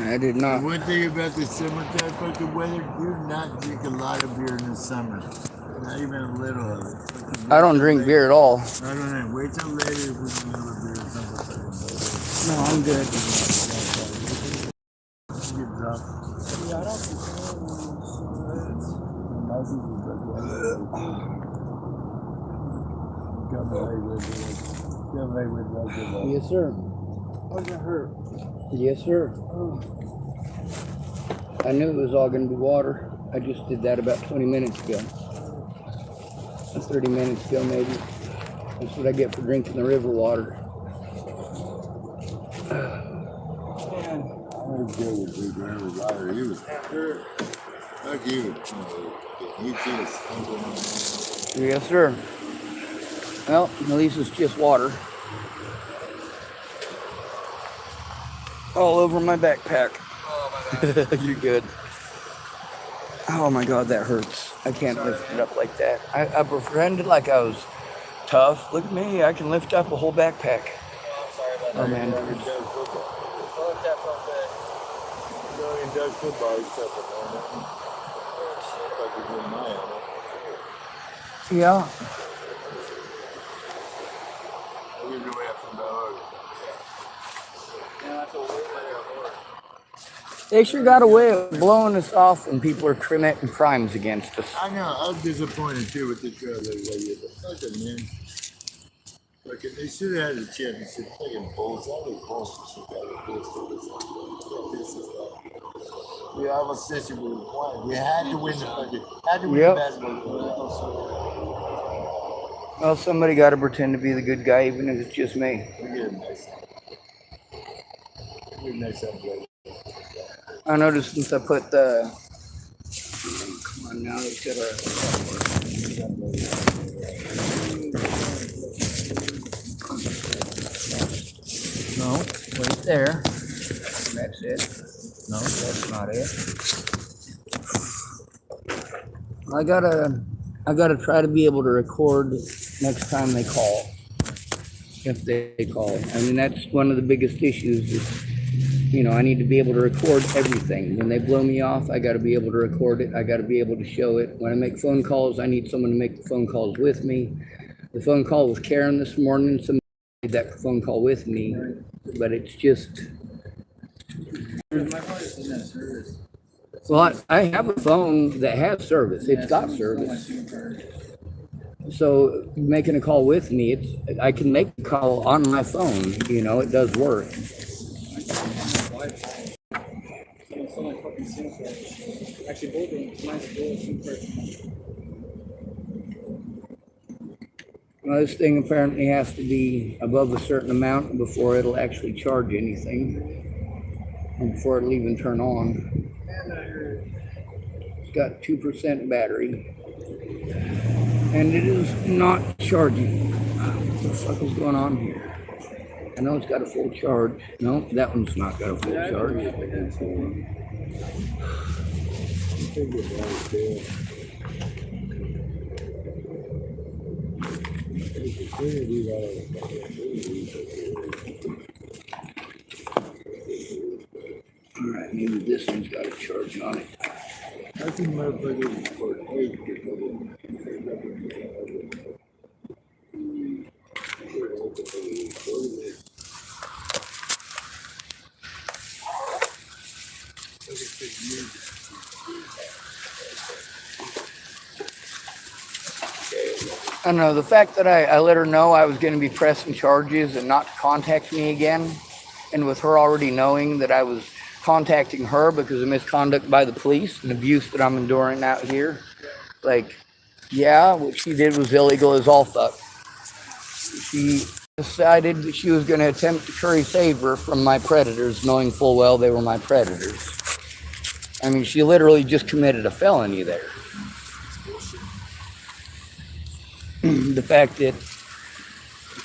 I did not. One thing about the summertime fucking weather, do not drink a lot of beer in the summer. Not even a little of it. I don't drink beer at all. I don't know. Wait till later if we can have a beer or something. No, I'm good. Get drunk. Yeah, I don't think Yes, sir. How's it hurt? Yes, sir. Oh. I knew it was all going to be water. I just did that about 20 minutes ago. 30 minutes ago, maybe. That's what I get for drinking the river water. I'm good with drinking river water. He was hurt. Fuck you. He just. Yes, sir. Well, at least it's just water. All over my backpack. Oh, my bad. You're good. Oh my God, that hurts. I can't lift it up like that. I pretended like I was tough. Look at me, I can lift up a whole backpack. Oh, I'm sorry about that. Oh man. Well, if that felt good. He does football except for Yeah. They sure got a way of blowing us off when people are committing crimes against us. I know. I was disappointed too with the trailer. Fucking man. Fucking, they should have had a championship. Fucking bulls. All the bullshit. We almost said we won. We had to win the fucking. Had to win Yep. the basketball. Well, somebody got to pretend to be the good guy, even if it's just me. We get a nice. We get a nice upgrade. I noticed since I put the. Come on now, let's get our. No, wait there. That's it. No, that's not it. I gotta try to be able to record next time they call. If they call. I mean, that's one of the biggest issues is, I need to be able to record everything. When they blow me off, I gotta be able to record it. I gotta be able to show it. When I make phone calls, I need someone to make the phone calls with me. The phone call with Karen this morning, somebody made that phone call with me, but it's just. Well, I have a phone that has service. It's got service. So making a call with me, I can make a call on my phone. It does work. Actually, both of them. Well, this thing apparently has to be above a certain amount before it'll actually charge anything, and before it'll even turn on. It's got 2% battery, and it is not charging. What the fuck is going on here? I know it's got a full charge. No, that one's not got a full charge. All right, maybe this one's got a charge on it. I think motherfuckers for I don't know, the fact that I let her know I was going to be pressing charges and not to contact me again, and with her already knowing that I was contacting her because of misconduct by the police and abuse that I'm enduring out here, yeah, what she did was illegal as all fuck. She decided that she was going to attempt to curry favor from my predators, knowing full well they were my predators. I mean, she literally just committed a felony there. The fact that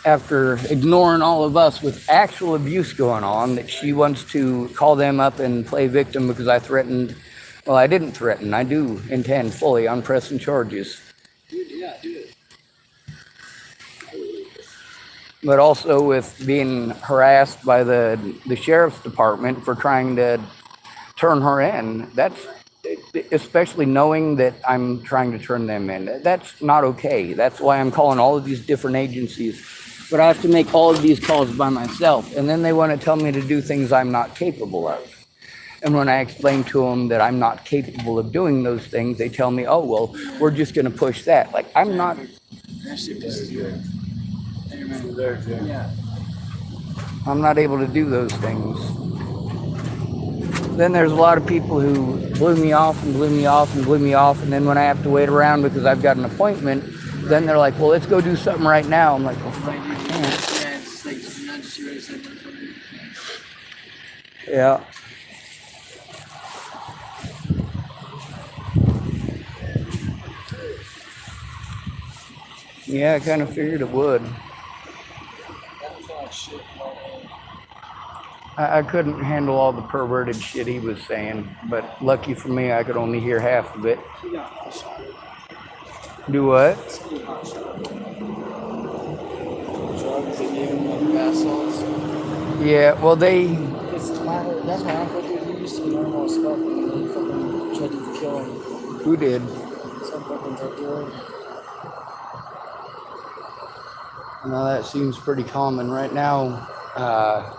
after ignoring all of us with actual abuse going on, that she wants to call them up and play victim because I threatened. Well, I didn't threaten. I do intend fully on pressing charges. Yeah, dude. But also with being harassed by the sheriff's department for trying to turn her in. That's especially knowing that I'm trying to turn them in. That's not okay. That's why I'm calling all of these different agencies. But I have to make all of these calls by myself. And then they want to tell me to do things I'm not capable of. And when I explain to them that I'm not capable of doing those things, they tell me, oh, well, we're just going to push that. Like, I'm not. That shit pisses me off. Hey, man. There, Jim. Yeah. I'm not able to do those things. Then there's a lot of people who blew me off and blew me off and blew me off. And then when I have to wait around because I've got an appointment, then they're like, well, let's go do something right now. I'm like, well, fuck, I can't. Yeah, it's like, not just you, it's like, Yeah. Yeah, I kind of figured it would. I don't feel like shit, you know what I mean? I couldn't handle all the perverted shit he was saying, but lucky for me, I could only hear half of it. He got hot shot. Do what? He got hot shot. Drugs, they gave him like bath salts. Yeah, well, That's my uncle, dude. He used to be normal as fuck, and then he fucking tried to kill him. who did? Some fucking drug dealer. Now that seems pretty common right now.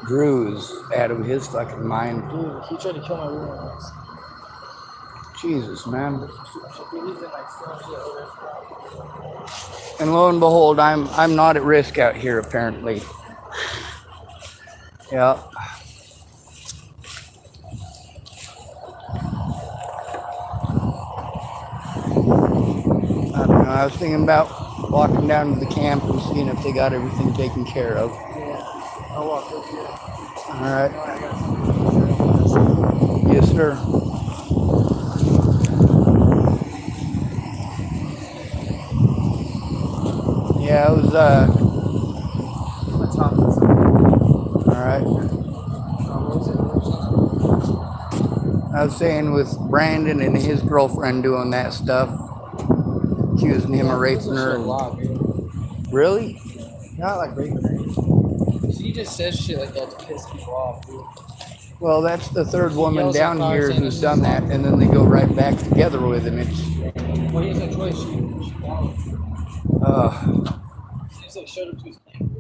Drew's out of his fucking mind. Dude, he tried to kill my roommate once. Jesus, man. Dude, he's in like some shit over there. And lo and behold, I'm not at risk out here apparently. Yeah. I don't know. I was thinking about walking down to the camp and seeing if they got everything taken care of. Yeah. I'll walk with you. All right. I got something. Yes, sir. Yeah, it was My top is all right. I was saying with Brandon and his girlfriend doing that stuff, accusing him of raping her. A lot, dude. Really? Not like raping her. She just says shit like that to piss people off, dude. Well, that's the third woman yells down at cars here saying who's this done is that, and then they go right back together with him. It's Well, he has no choice. She won't. She's like showed up to his camp.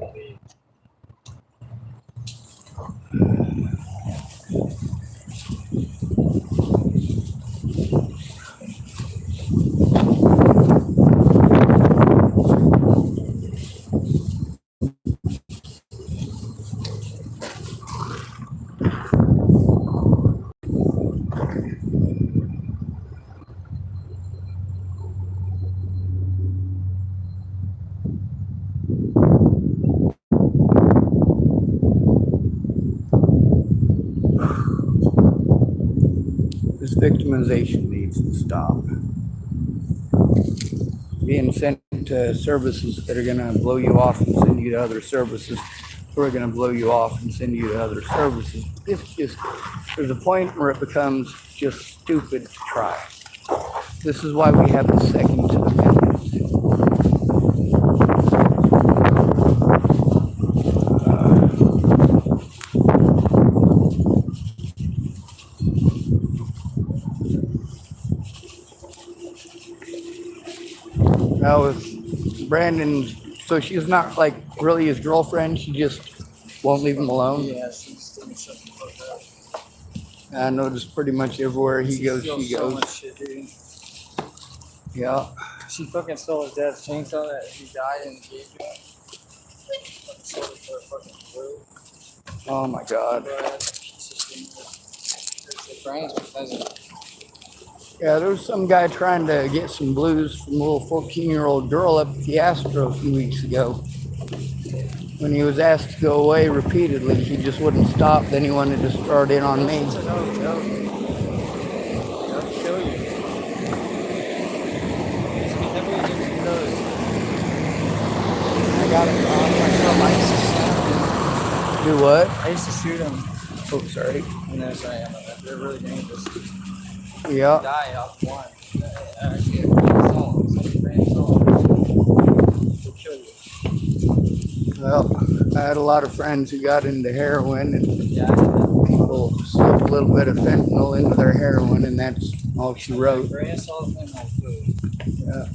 this victimization needs to stop. Being sent to services that are going to blow you off and send you to other services, who are going to blow you off and send you to other services. It's just, there's a point where it becomes just stupid to try. This is why we have the Second Amendment. Now with Brandon, so she's not like really his girlfriend. She just won't leave him alone. Yeah, she's doing something about that. I notice pretty much everywhere he goes, steals she so goes. much shit, dude. Yeah. She fucking stole his dad's chainsaw that he died and gave to him. Fucking sold it for a fucking blue. Oh my God. Brian's peasant. Yeah, there was some guy trying to get some blues from a little 14-year-old girl up at the Astro a few weeks ago. When he was asked to go away repeatedly, he just wouldn't stop. Then he wanted to start in on me. It's a no joke. They'll kill you. Just be heavily addicted to those. I got it on myself. I used to shoot him. Do what? I used to shoot him. Oh, sorry. And then sorry, they're really dangerous. Yeah. Die off one. Actually, a grain of salt. It's like a grain of salt. They'll kill you. Well, I had a lot of friends who got into heroin, and Yeah. people slipped a little bit of fentanyl into their heroin, and that's all she wrote. Grass all the time on food. Yeah.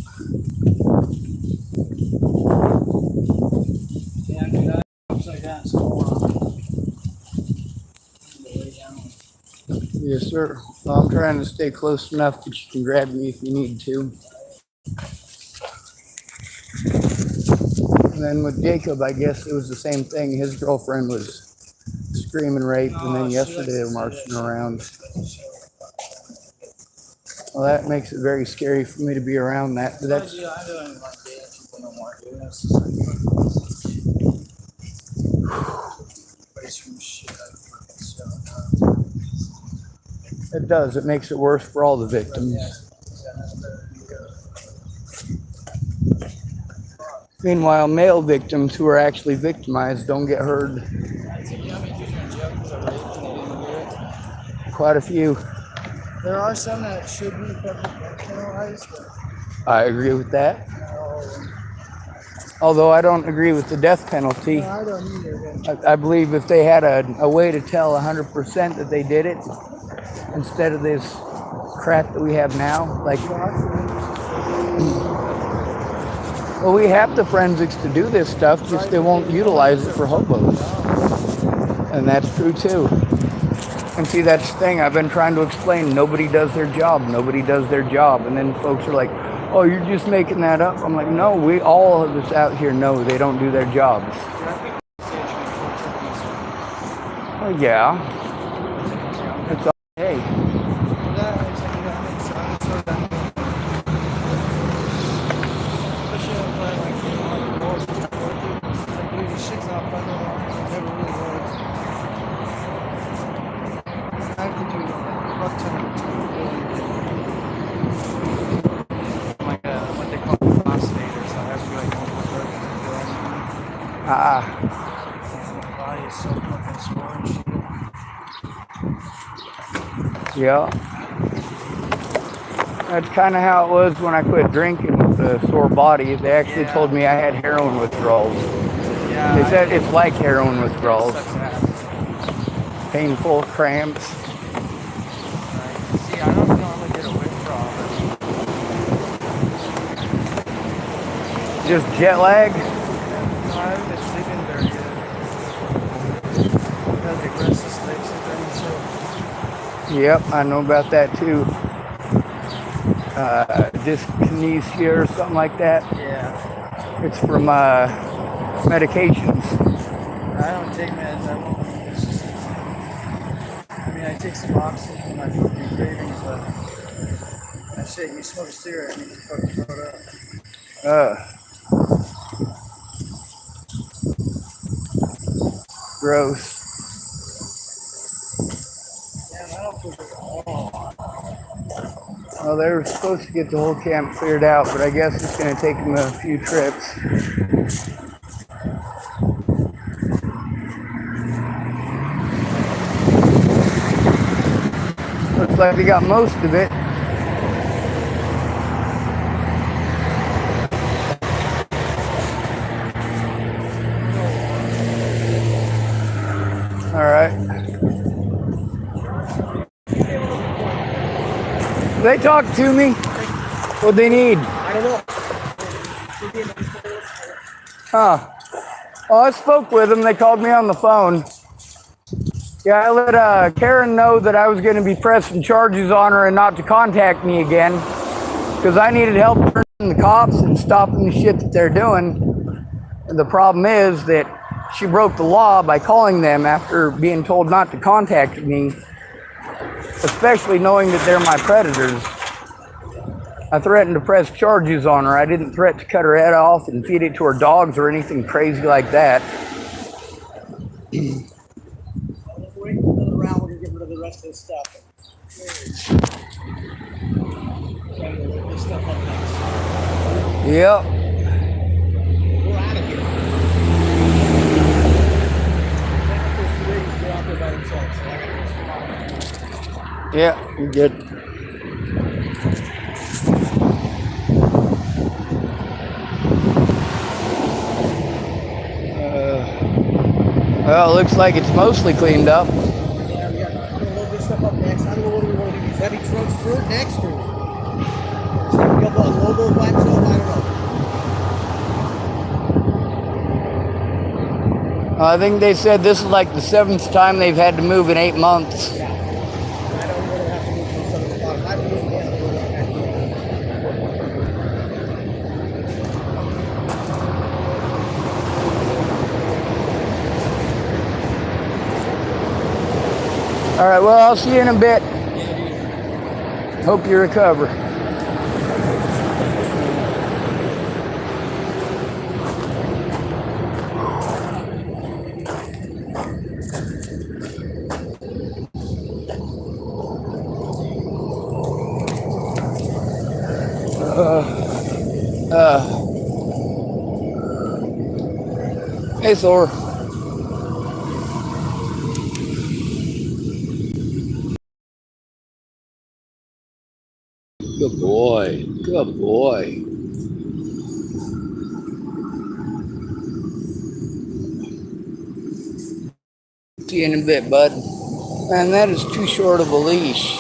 Yeah, I mean, upside down school. Lay down. Yes, sir. Well, I'm trying to stay close enough that you can grab me if you need to. And then with Jacob, I guess it was the same thing. His girlfriend was screaming rape, and then yesterday they were marching around. Well, that makes it very scary for me to be around that. But that's I don't even like dating people no more, dude. That's just like place from shit. it does. It makes it worse for all the victims. Meanwhile, male victims who are actually victimized don't get heard. Quite a few. There are some that should be penalized, but I agree with that. Although I don't agree with the death penalty. I don't either. I believe if they had a way to tell 100% that they did it, instead of this crap that we have now, like, well, we have the forensics to do this stuff, just they won't utilize it for hobos. And that's true too. And see, that's the thing I've been trying to explain. Nobody does their job. Nobody does their job. And then folks are like, oh, you're just making that up. I'm like, no, we all of us out here know they don't do their jobs. Well, yeah. It's okay. Yeah. That's kind of how it was when I quit drinking with a sore body. They actually told me I had heroin withdrawals. Yeah. They said it's like heroin withdrawals. Painful cramps. See, I don't normally get a withdrawal. Just jet lag? I haven't been sleeping very good. Because the aggressive sleeps and things, so. Yep, I know about that too. Dyskinesia or something like that. Yeah. It's from medications. I don't take meds. I won't. It's just, I mean, I take some oxygen for my fucking cravings, but that shit, you smoke a cigarette and you fucking throw it up. Gross. Damn, I don't feel good at all. Well, they were supposed to get the whole camp cleared out, but I guess it's going to take them a few trips. Looks like they got most of it. All right. They talk to me. What they need? I don't know. Huh. Well, I spoke with them. They called me on the phone. Yeah, I let Karen know that I was going to be pressing charges on her and not to contact me again because I needed help turning the cops and stopping the shit that they're doing. And the problem is that she broke the law by calling them after being told not to contact me, especially knowing that they're my predators. I threatened to press charges on her. I didn't threaten to cut her head off and feed it to her dogs or anything crazy like that. Wait another round, we're gonna get rid of the rest of this stuff. This stuff up next. Yep. We're out of here. Those 2 ladies go out there by themselves, so I gotta go. Yeah, you're good. Well, it looks like it's mostly cleaned up. Yeah, we got to load this stuff up next. I don't know what we want to do. These heavy trucks through next or be able to unload those by themselves. I don't know. I think they said this is like the 7th time they've had to move in 8 months. Yeah. I don't really have to move from some spots. I have to move again. I'll go right back here. All right, well, I'll see you in a bit. Hope you recover. Hey, Thor. Good boy. Good boy. See you in a bit, bud. Man, that is too short of a leash.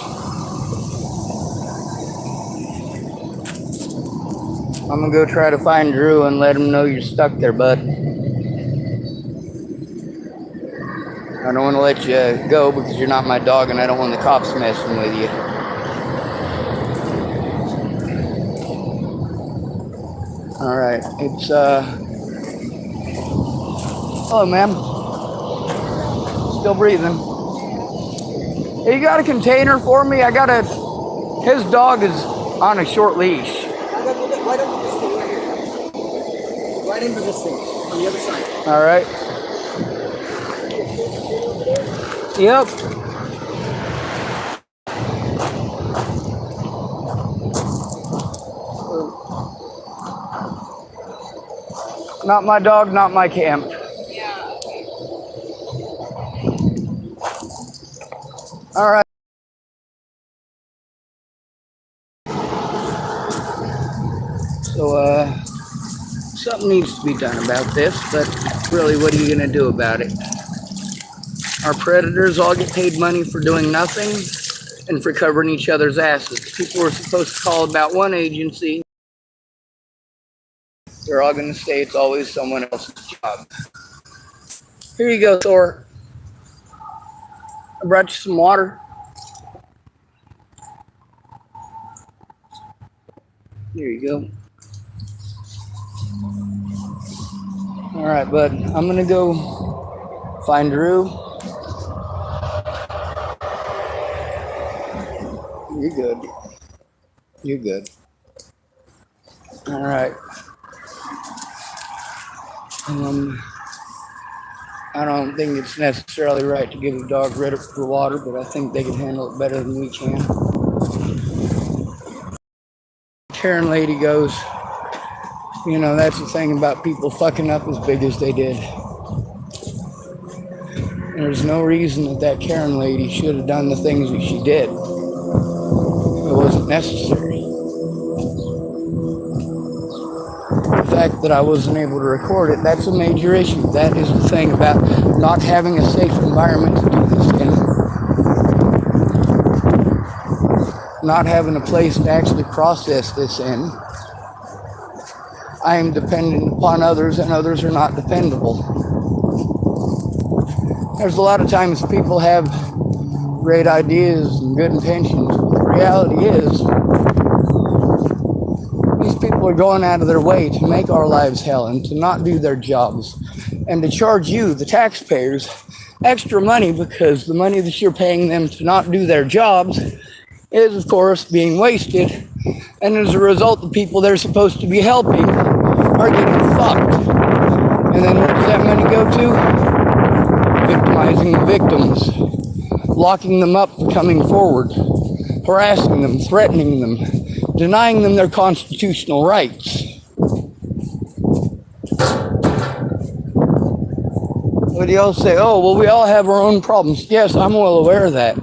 I'm gonna go try to find Drew and let him know you're stuck there, bud. I don't want to let you go because you're not my dog and I don't want the cops messing with you. All right, it's hello, ma'am. Still breathing. Hey, you got a container for me? His dog is on a short leash. Right under this thing right here. Right into this thing on the other side. All right. Yep. Not my dog, not my camp. Yeah, okay. All right. So, something needs to be done about this, but really, what are you going to do about it? Our predators all get paid money for doing nothing and for covering each other's asses. People were supposed to call about one agency. They're all going to say it's always someone else's job. Here you go, Thor. I brought you some water. Here you go. All right, bud. I'm going to go find Drew. You're good. You're good. All right. I don't think it's necessarily right to give a dog credit for water, but I think they can handle it better than we can. Karen lady goes, you know, that's the thing about people fucking up as big as they did. There's no reason that Karen lady should have done the things that she did. It wasn't necessary. The fact that I wasn't able to record it, that's a major issue. That is the thing about not having a safe environment to do this in. Not having a place to actually process this in. I am dependent upon others and others are not dependable. There's a lot of times people have great ideas and good intentions. The reality is, these people are going out of their way to make our lives hell and to not do their jobs and to charge you, the taxpayers, extra money because the money that you're paying them to not do their jobs is, of course, being wasted. And as a result, the people they're supposed to be helping are getting fucked. And then where does that money go to? Victimizing the victims, locking them up for coming forward, harassing them, threatening them, denying them their constitutional rights. What do y'all say? Oh, well, we all have our own problems. Yes, I'm well aware of that.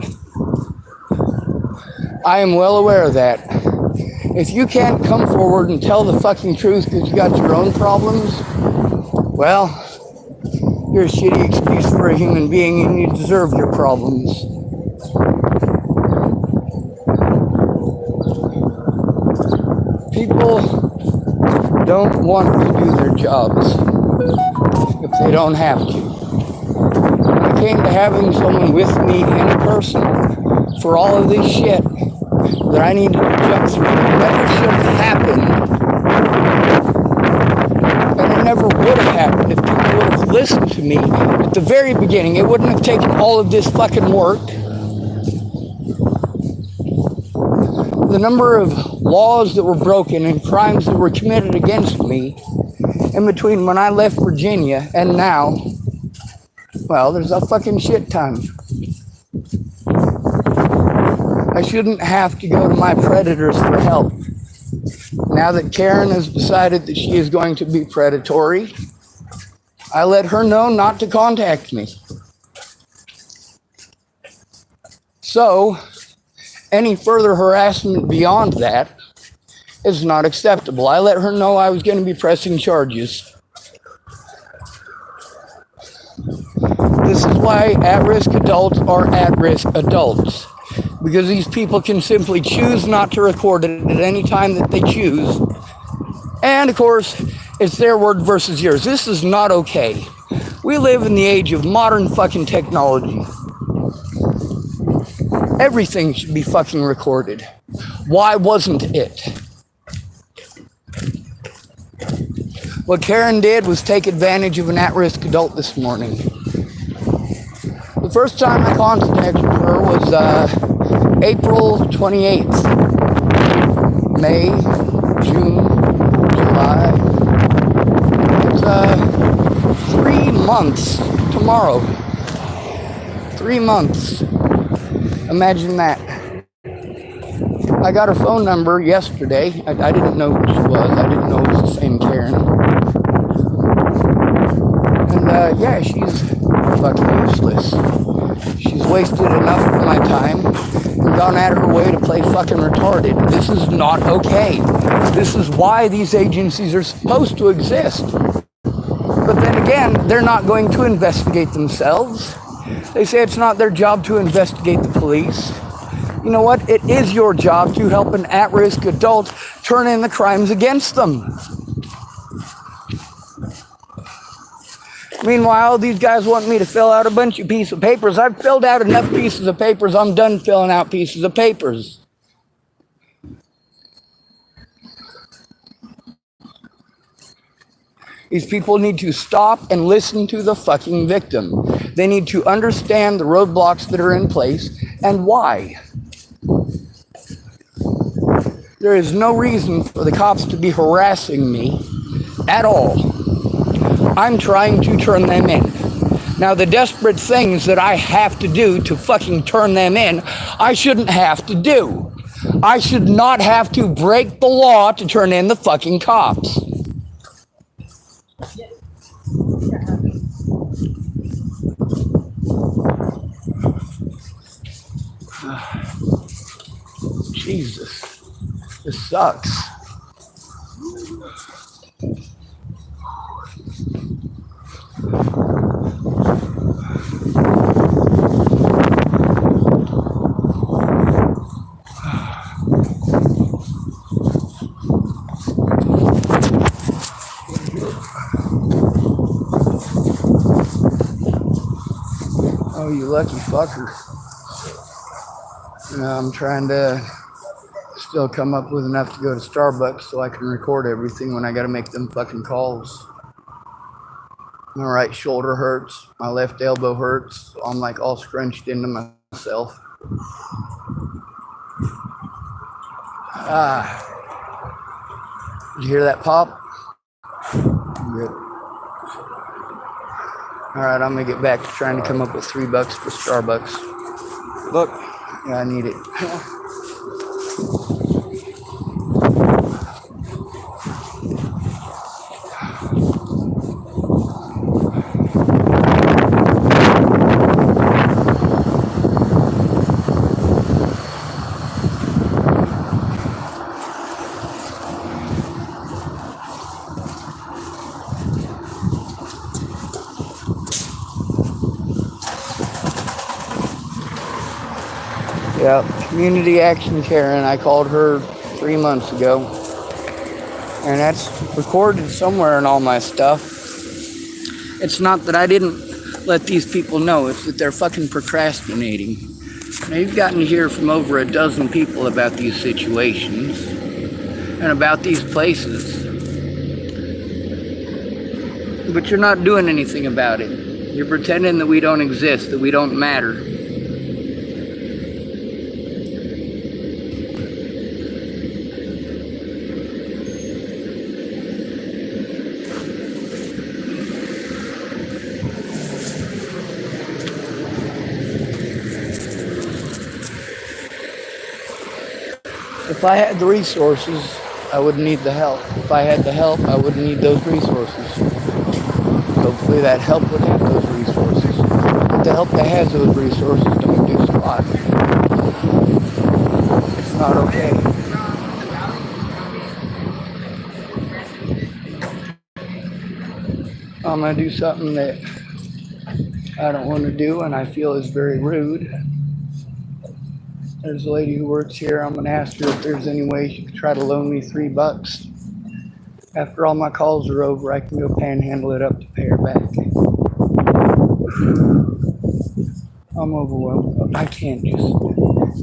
I am well aware of that. If you can't come forward and tell the fucking truth because you got your own problems, well, You're a shitty excuse for a human being and you deserve your problems. People don't want to do their jobs if they don't have to. When it came to having someone with me in person for all of this shit that I needed to jump through, it never should have happened. And it never would have happened if people would have listened to me at the very beginning. It wouldn't have taken all of this fucking work. The number of laws that were broken and crimes that were committed against me in between when I left Virginia and now, well, there's a fucking shit ton. I shouldn't have to go to my predators for help. Now that Karen has decided that she is going to be predatory, I let her know not to contact me. So, any further harassment beyond that is not acceptable. I let her know I was going to be pressing charges. This is why at-risk adults are at-risk adults. Because these people can simply choose not to record it at any time that they choose. And of course, it's their word versus yours. This is not okay. We live in the age of modern fucking technology. Everything should be fucking recorded. Why wasn't it? What Karen did was take advantage of an at-risk adult this morning. The first time I contacted her was April 28th. May, June, July. It's 3 months tomorrow. 3 months. Imagine that. I got her phone number yesterday. I didn't know who she was. I didn't know it was the same Karen. And yeah, she's fucking useless. She's wasted enough of my time and gone out of her way to play fucking retarded. This is not okay. This is why these agencies are supposed to exist. But then again, they're not going to investigate themselves. They say it's not their job to investigate the police. You know what? It is your job to help an at-risk adult turn in the crimes against them. Meanwhile, these guys want me to fill out a bunch of pieces of papers. I've filled out enough pieces of papers. I'm done filling out pieces of papers. These people need to stop and listen to the fucking victim. They need to understand the roadblocks that are in place and why. There is no reason for the cops to be harassing me at all. I'm trying to turn them in. Now, the desperate things that I have to do to fucking turn them in, I shouldn't have to do. I should not have to break the law to turn in the fucking cops. Jesus, this sucks. Oh, you lucky fucker. I'm trying to still come up with enough to go to Starbucks so I can record everything when I gotta make them fucking calls. My right shoulder hurts, my left elbow hurts, so I'm like all scrunched into myself. Did you hear that pop? Good. Alright, I'm gonna get back to trying to come up with $3 for Starbucks. Look, yeah, I need it. Yeah, Community Action Karen. I called her 3 months ago. And that's recorded somewhere in all my stuff. It's not that I didn't let these people know, it's that they're fucking procrastinating. Now, you've gotten to hear from over a dozen people about these situations and about these places. But you're not doing anything about it. You're pretending that we don't exist, that we don't matter. If I had the resources, I wouldn't need the help. If I had the help, I wouldn't need those resources. Hopefully that help would have those resources. But the help that has those resources don't do squat. It's not okay. I'm going to do something that I don't want to do and I feel is very rude. There's a lady who works here. I'm going to ask her if there's any way she could try to loan me $3. After all my calls are over, I can go panhandle it up to pay her back. I'm overwhelmed. I can't just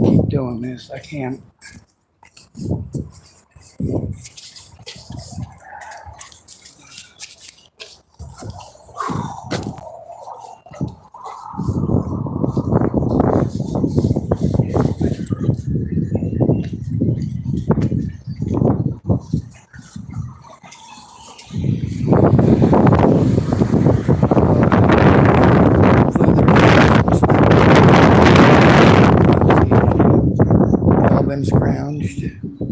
keep doing this. I can't. All been scrounged.